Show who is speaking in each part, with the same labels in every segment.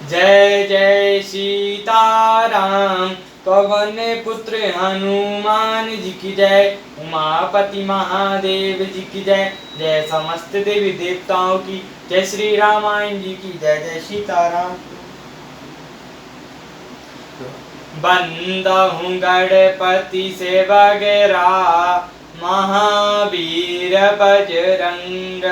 Speaker 1: जय जय सीताराम। पवन पुत्र हनुमान जी की जय। उमापति महादेव जी की जय। जय समस्त देवी देवताओं की। जय श्री रामायण जी की जय। जय सीताराम। बंदहूँ गणपति से वगैरह महावीर बजरंग।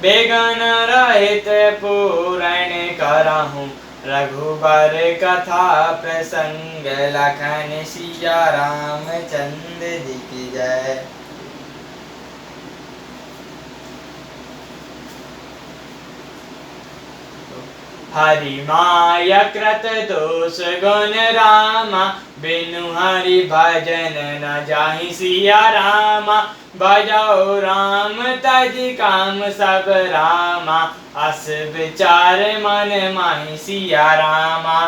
Speaker 1: बेगन रहित पूरण करहूँ रघुबर कथा प्रसंग। लखन सिया रामचंद्र जी की जय। हरि माया कृत दोष गुण रामा। बिनु हरि भजन न जाहि सिया रामा। बजाओ राम तज काम सब रामा। अस विचार मन माहि सिया रामा।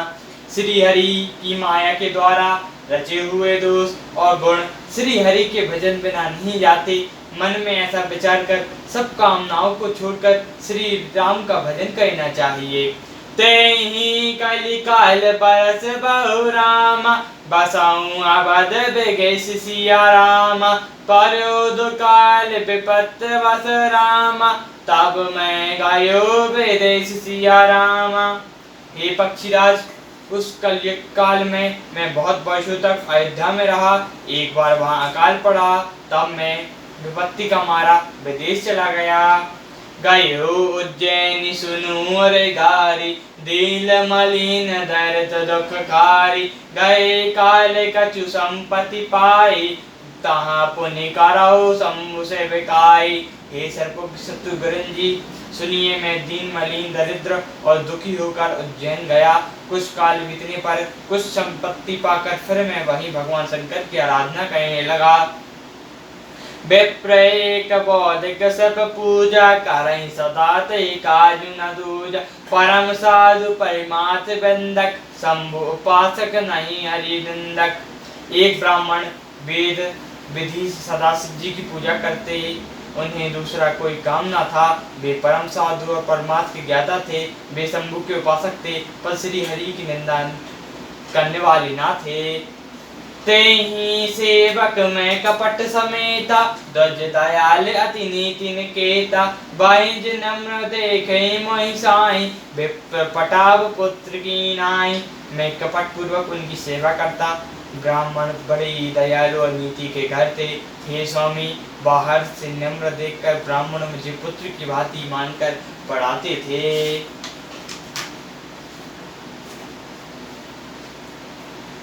Speaker 1: श्री हरि की माया के द्वारा रचे हुए दोष और गुण श्री हरि के भजन बिना नहीं जाते। मन में ऐसा विचार कर सब कामनाओं को छोड़कर श्री राम का भजन करना चाहिए। तेहि कलि काल बरस बहु रामा। बसाऊं अवध बिगेश सिया रामा। पर्योद काल विपत वस रामा। तब मैं गयो विदेश सिया रामा। हे पक्षीराज, उस कलयुग काल में मैं बहुत वर्षों तक अयोध्या में रहा। एक बार वहां अकाल पड़ा, तब मैं विपत्ति का मारा विदेश चला गया। गयो उज्जैन सुनु अरे गारी। दीन मलिन दर्द दुख कारी। गए काल कछु संपत्ति पाई। तहाँ पुण्य करौ शंभु से बिकाई। हे सर्वज्ञ शत्रुघ्न जी, सुनिए, मैं दीन मलिन दरिद्र और दुखी होकर उज्जैन गया। कुछ काल बीतने पर कुछ संपत्ति पाकर फिर मैं वहीं भगवान शंकर की आराधना करने लगा। विप्रेक बौद्धिक सब पूजा करहि सदा ते काजु न दूजा। परम साधु परिमात बंधक शंभु उपासक नहीं हरि निंदक। एक ब्राह्मण वेद विधि से सदा शिव जी की पूजा करते, उन्हें दूसरा कोई काम न था। वे परम साधु और परमात्मा के ज्ञाता थे। वे शंभु के उपासक थे, पर श्री हरि की निंदा करने वाले न थे। तेहि सेवक में कपट समेता। ध्वज दयाल अति नीति निकेता। बाहिज नम्र देखे मोहि साई। विप्र पटाव पुत्र की नाई। मैं कपट पूर्वक उनकी सेवा करता। ब्राह्मण बड़े ही दयालु और नीति के घर थे। हे स्वामी, बाहर से नम्र देखकर ब्राह्मण मुझे पुत्र की भांति मानकर पढ़ाते थे।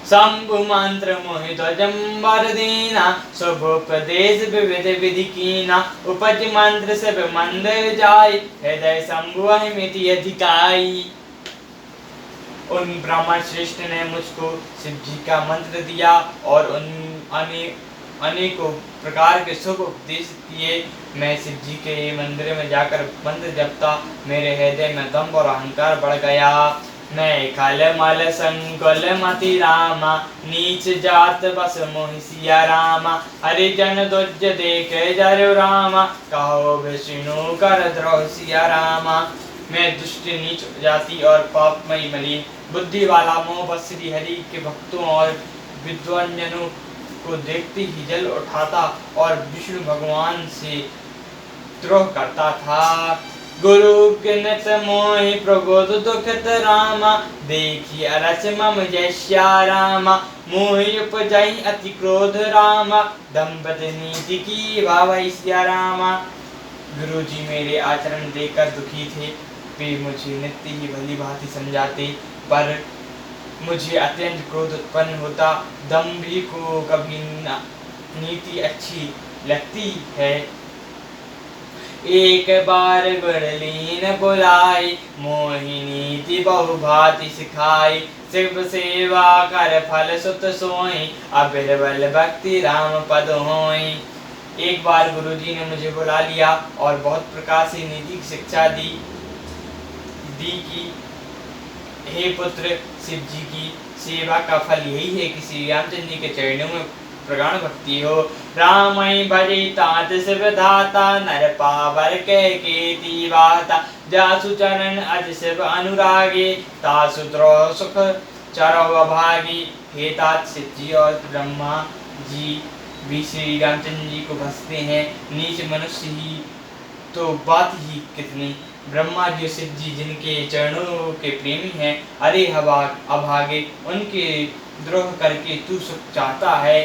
Speaker 1: शंभु मंत्र मोहि ध्वजंबर दीना। शुभोपदेश विविध विधि कीना। उपज मंत्र सब मंदिर जाय। हृदय शंभु अहिमिति अधिकाई। उन ब्राह्मण श्रेष्ठ ने मुझको शिव जी का मंत्र दिया और उन अनेकों प्रकार के शुभ उपदेश दिए। मैं शिव जी के मंदिर में जाकर मंत्र जपता। मेरे हृदय में दंभ और अहंकार बढ़ गया। मैं खल मल संकुल मति रामा। नीच जात बस मोहि सिया रामा। हरिजन ध्वज देखे जरु रामा। कहो विष्णु कर द्रोह सिया रामा। मैं दुष्ट नीच जाति और पापमयी मलिन बुद्धि वाला मोह बस श्री हरि के भक्तों और विद्वानजनों को देखते ही जल उठाता और विष्णु भगवान से द्रोह करता था। गुरु किनत मोहि प्रबोध दुखत रामा। देखी अरस मम जय श्या रामा। मोहि उपजहि अति क्रोध रामा। दंपत नीति की भावै सिया रामा। गुरु जी मेरे आचरण देखकर दुखी थे। वे मुझे नित्य ही भली भांति समझाते, पर मुझे अत्यंत क्रोध उत्पन्न होता। दंभी को कभी नीति अच्छी लगती है। एक बार गुणलीन बुलाई। मोहि नीति बहु भांति सिखाई। शिव सेवा कर फल सुत सोई। अबिरबल भक्ति राम पद होई। एक बार गुरुजी ने मुझे बुला लिया और बहुत प्रकार से नीति की शिक्षा दी कि हे पुत्र, शिव जी की सेवा का फल यही है कि श्री रामचंद्र जी के चरणों में प्रगाढ़ भक्ति हो। रामई भजे तात शिव धाता। नर पावर के कीति वाता। जासु चरण अज शिव अनुरागे, तासु द्रोह सुख चरो अभागी। हे तात शिव जी और ब्रह्मा जी भी श्री रामचंद्र जी को भसते हैं। नीच मनुष्य ही तो बात ही कितनी, ब्रह्मा जी शिव जी जिनके चरणों के प्रेमी हैं, अरे अभागे उनके द्रोह करके तू सुख चाहता है।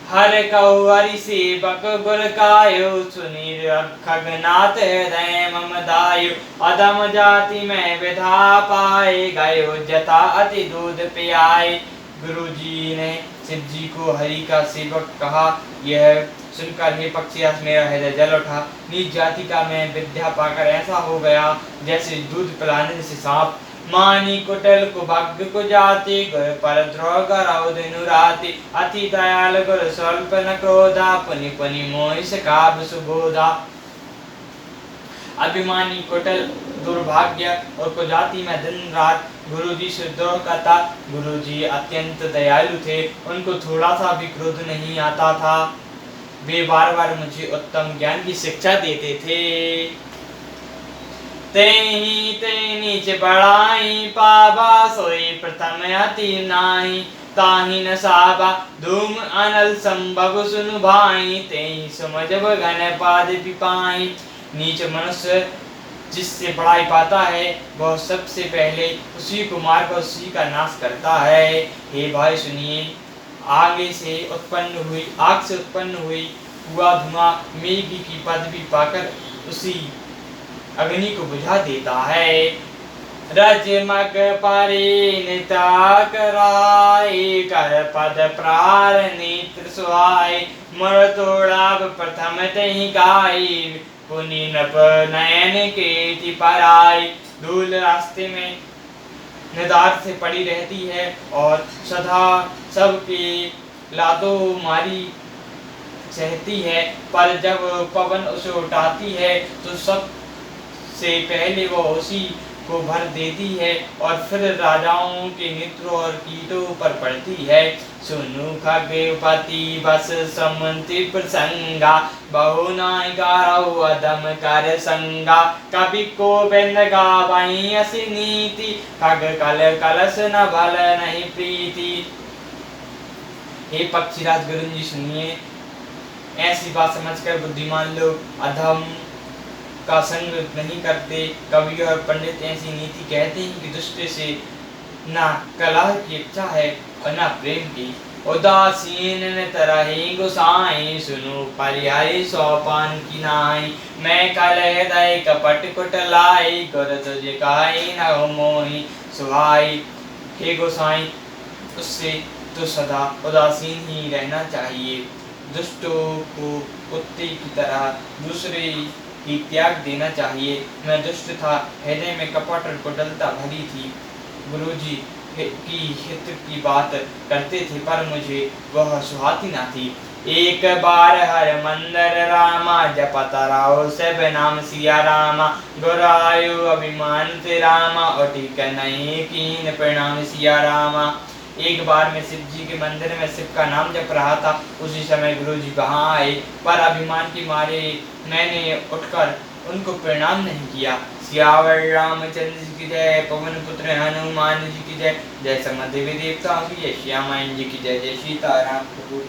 Speaker 1: हर कौवरी सेवक गुर कायो, सुनी खगनाथ हृदय मम दायो। अधम जाति में विधा पाए, गयो जता अति दूध पियाए। गुरु जी ने शिव जी को हरि का सेवक कहा। यह सुनकर हे पक्षीराज मेरा हृदय जल उठा। नीच जाति का मैं विद्या पाकर ऐसा हो गया जैसे दूध पिलाने से सांप। मानी कुटिल कुभग कुजाति, गुर पर द्रोह करौ दिनु राति। अति दयाल गुर स्वल्प न क्रोधा, पुनि पुनि मोहि सिखाव सुबोधा। अभिमानी कुटिल दुर्भाग्य और कुजाति में दिन रात गुरु जी से द्रोह करता। गुरु जी अत्यंत दयालु थे, उनको थोड़ा सा भी क्रोध नहीं आता था। वे बार बार मुझे उत्तम ज्ञान की शिक्षा देते थे। तेहि ते नीच बढ़ाई, पावा सोई प्रथम अति नाही। ताहि न साबा धूम अनल संभव सुनु भाई, तेहि समझब घन पाद पिपाई। नीच मनुष्य जिससे बढ़ाई पाता है वह सबसे पहले उसी को मार कर उसी का नाश करता है। हे भाई सुनिए, आग से उत्पन्न हुई हुआ धुआं मेघ की पदवी पाकर उसी अग्नि को बुझा देता है। रजमग परिणता कराए, कर पद प्रार नेत्र सुहाए। मर तोड़ाब प्रथम तहि गाई, पुनि नभ नयन केति पराई। धूल रास्ते में निदार से पड़ी रहती है और सदा सबके लातों मारी सहती है, पर जब पवन उसे उठाती है तो सबसे पहले वो उसी को भर देती है और फिर राजाओं के नेत्रों और कीटों पर पड़ती है। सुनु खगपति बस समंति प्रसंगा, बहु नाय गारौ अधम कर संगा। कवि को बिंद गावई असि नीति, खग कल कलश न भल नहीं प्रीति। हे पक्षीराज गुरु जी सुनिए, ऐसी बात समझकर बुद्धिमान लोग अधम का संग नहीं करते। कवि और पंडित ऐसी नीति कहते हैं कि दुष्ट से ना कलह की इच्छा है और ना प्रेम की। उदासीन न तरहि गोसाई, सुनो परिहरि सोपान की नाई। मैं कल हृदय कपट कुटलाई, गुर तुझ काई न मोहि सुहाई। हे गोसाई, उससे तो सदा उदासीन ही रहना चाहिए। दुष्टों को कुत्ते की तरह दूसरे ही त्याग देना चाहिए। मैं दुष्ट था, हृदय में कपट और कुटिलता भरी थी। गुरुजी की हित की बात करते थे पर मुझे वह सुहाती ना थी। एक बार हर मंदिर रामा, जपत रहो सब नाम सिया रामा। गुर आयु अभिमान से रामा, उठी कर नहीं कीन प्रणाम सिया रामा। एक बार मैं शिव जी के मंदिर में शिव का नाम जप रहा था। उसी समय गुरु जी वहाँ आए, पर अभिमान के मारे मैंने उठकर उनको प्रणाम नहीं किया। सियावर रामचंद्र जी की जय, पवन पुत्र हनुमान जी की जय, जय समस्त देवी देवताओं की जय, श्यामायन जी की जय, जय सीताराम प्रभु।